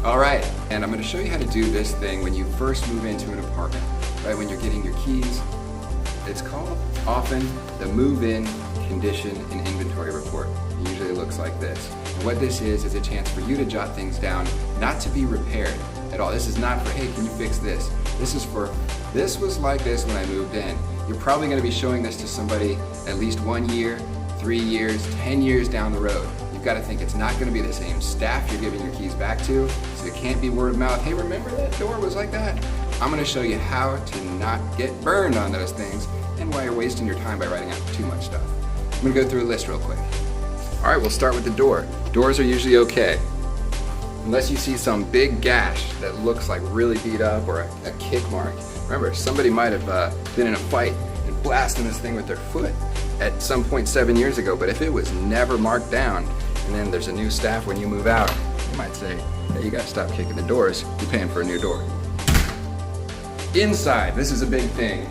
All right, and I'm going to show you how to do this thing when you first move into an apartment, right? When you're getting your keys. It's called often the move-in condition and inventory report. It usually looks like this. And what this is a chance for you to jot things down, not to be repaired at all. This is not for, hey, can you fix this? This is for, this was like this when I moved in. You're probably going to be showing this to somebody at least 1 year, 3 years, 10 years down the road. You've got to think it's not going to be the same staff you're giving your keys back to, so it can't be word of mouth. Hey, remember that door was like that? I'm going to show you how to not get burned on those things and why you're wasting your time by writing out too much stuff. I'm going to go through a list real quick. All right, we'll start with the door. Doors are usually okay, unless you see some big gash that looks like really beat up or a kick mark. Remember, somebody might have been in a fight and blasting this thing with their foot at some point 7 years ago, but if it was never marked down and then there's a new staff when you move out, you might say, hey, you gotta stop kicking the doors, you're paying for a new door. Inside, this is a big thing.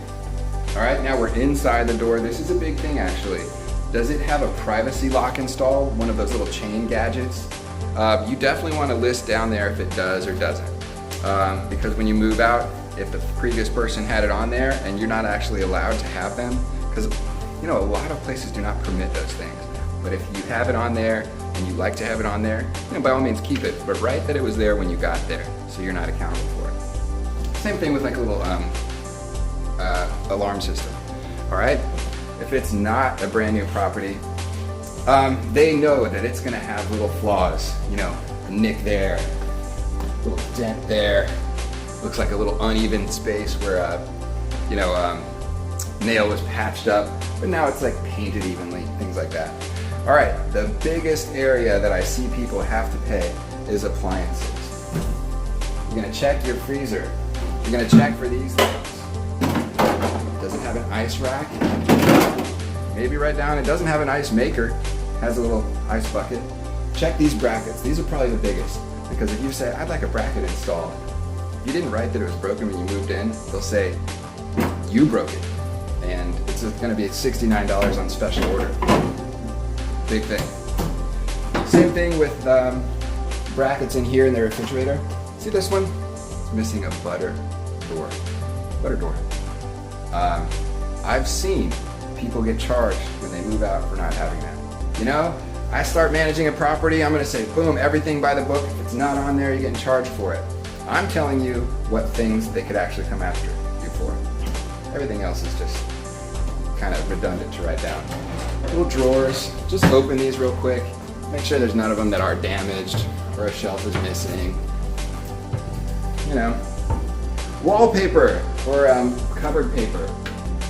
All right, now we're inside the door. This is a big thing actually. Does it have a privacy lock installed? One of those little chain gadgets? You definitely want to list down there if it does or doesn't. Because when you move out, if the previous person had it on there and you're not actually allowed to have them, because you know, a lot of places do not permit those things. But if you have it on there and you like to have it on there, you know, by all means keep it, but write that it was there when you got there, so you're not accountable for it. Same thing with like a little alarm system. All right, if it's not a brand new property, they know that it's gonna have little flaws, you know, a nick there, a little dent there, looks like a little uneven space where you know, nail was patched up, but now it's like painted evenly, things like that. All right, the biggest area that I see people have to pay is appliances. You're gonna check your freezer. You're gonna check for these things. Does it have an ice rack? Maybe write down, it doesn't have an ice maker. It has a little ice bucket. Check these brackets. These are probably the biggest, because if you say, I'd like a bracket installed, if you didn't write that it was broken when you moved in, they'll say, you broke it. And it's going to be $69 on special order. Big thing. Same thing with brackets in here in the refrigerator. See this one? It's missing a butter door. Butter door. I've seen people get charged when they move out for not having that. You know, I start managing a property, I'm going to say, boom, everything by the book. If it's not on there, you're getting charged for it. I'm telling you what things they could actually come after you for. Everything else is just kind of redundant to write down. Little drawers, just open these real quick. Make sure there's none of them that are damaged or a shelf is missing. You know, wallpaper or cupboard paper.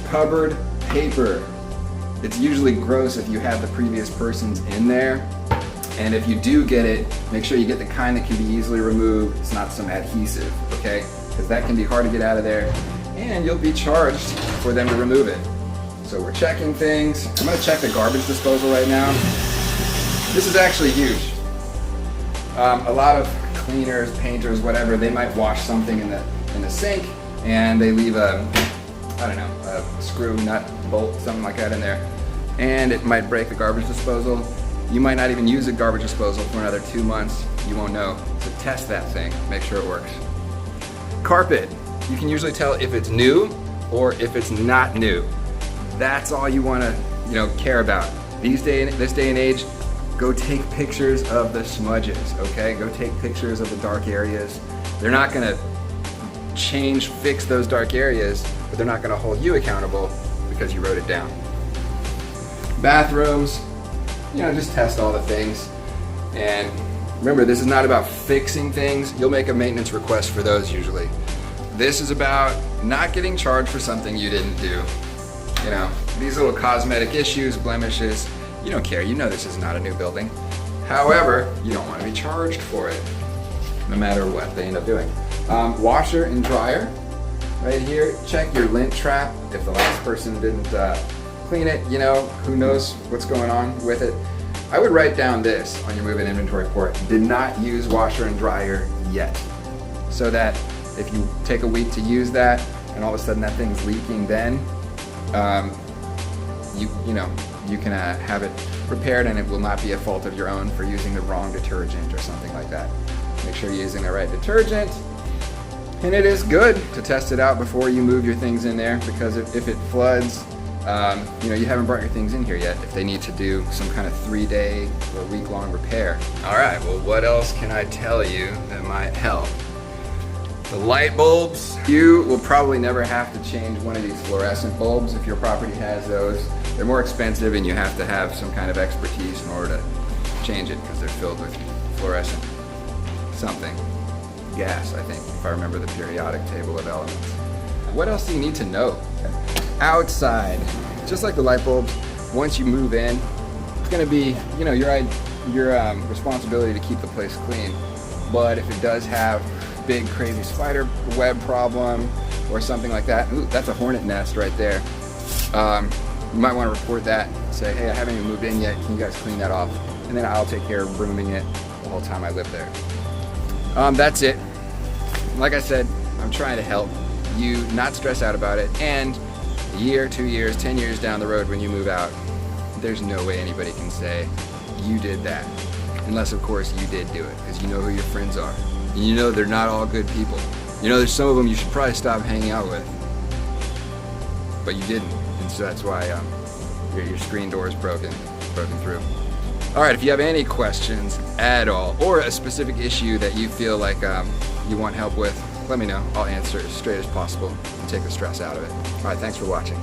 Cupboard paper. It's usually gross if you have the previous person's in there. And if you do get it, make sure you get the kind that can be easily removed. It's not some adhesive, okay? Because that can be hard to get out of there. And you'll be charged for them to remove it. So we're checking things. I'm gonna check the garbage disposal right now. This is actually huge. A lot of cleaners, painters, whatever, they might wash something in the sink and they leave a, I don't know, a screw, nut, bolt, something like that in there. And it might break the garbage disposal. You might not even use a garbage disposal for another 2 months. You won't know. So test that thing, make sure it works. Carpet. You can usually tell if it's new or if it's not new. That's all you want to, care about. This day and age, go take pictures of the smudges, okay? Go take pictures of the dark areas. They're not going to fix those dark areas, but they're not going to hold you accountable because you wrote it down. Bathrooms, just test all the things. And remember, this is not about fixing things. You'll make a maintenance request for those usually. This is about not getting charged for something you didn't do. These little cosmetic issues, blemishes, you don't care. You know this is not a new building. However, you don't want to be charged for it, no matter what they end up doing. Washer and dryer, right here. Check your lint trap. If the last person didn't clean it, who knows what's going on with it. I would write down this on your move-in inventory report. Did not use washer and dryer yet. So that if you take a week to use that and all of a sudden that thing's leaking then, you can have it repaired and it will not be a fault of your own for using the wrong detergent or something like that. Make sure you're using the right detergent. And it is good to test it out before you move your things in there, because if it floods, you haven't brought your things in here yet if they need to do some kind of 3-day or week-long repair. All right, well, what else can I tell you that might help? The light bulbs. You will probably never have to change one of these fluorescent bulbs if your property has those. They're more expensive and you have to have some kind of expertise in order to change it because they're filled with fluorescent something. Gas, I think, if I remember the periodic table of elements. What else do you need to know? Outside, just like the light bulbs, once you move in, it's gonna be, your responsibility to keep the place clean. But if it does have big crazy spider web problem or something like that, ooh, that's a hornet nest right there. You might want to report that. Say, hey, I haven't even moved in yet. Can you guys clean that off? And then I'll take care of brooming it the whole time I live there. That's it. Like I said, I'm trying to help you not stress out about it. And a year, 2 years, 10 years down the road when you move out, there's no way anybody can say you did that. Unless, of course, you did do it, because you know who your friends are. And you know they're not all good people. You know there's some of them you should probably stop hanging out with. But you didn't. And so that's why your screen door is broken through. All right, if you have any questions at all, or a specific issue that you feel like you want help with, let me know. I'll answer as straight as possible and take the stress out of it. All right, thanks for watching.